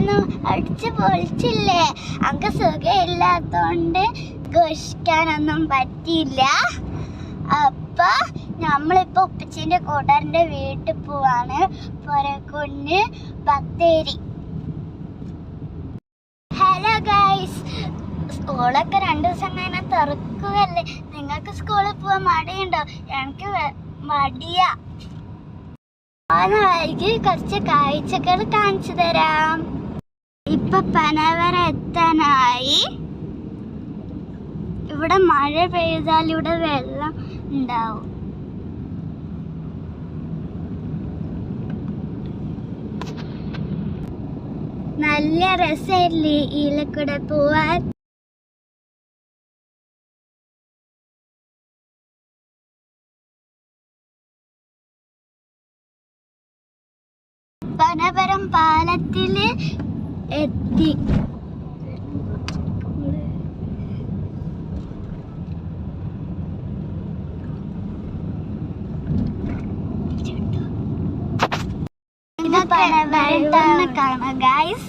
ഉണ്ടായിരുന്നു. അടിച്ച് പൊളിച്ചില്ലേ. അനക്ക് സുഖമില്ലാത്തോണ്ട് ഘോഷിക്കാനൊന്നും പറ്റിയില്ല. അപ്പൊ നമ്മളിപ്പോ ഉപ്പച്ചിന്റെ കൂട്ടുകാരന്റെ വീട്ടിൽ പോവാണ്. പൊരക്കുന്ന് ബത്തേരി. ഹലോ ഗൈസ്, സ്കൂളൊക്കെ 2 ദിവസം കഴിഞ്ഞാൽ തുറക്കുകയല്ലേ. നിങ്ങൾക്ക് സ്കൂളിൽ പോവാൻ മടിയുണ്ടോ? എനിക്ക് മടിയാ. വഴിക്ക് കുറച്ച് കാഴ്ചകൾ കാണിച്ചു തരാം. ഇപ്പൊ പനവര എത്താനായി. ഇവിടെ മഴ പെയ്താൽ ഇവിടെ വെള്ളം ഉണ്ടാവും. നല്ല രസമല്ലേ ഇതിലൂടെ പോവാൻ. പനപരം പാലത്തില് എത്തി. ഇത് പനപരം കാണാം ഗൈസ്.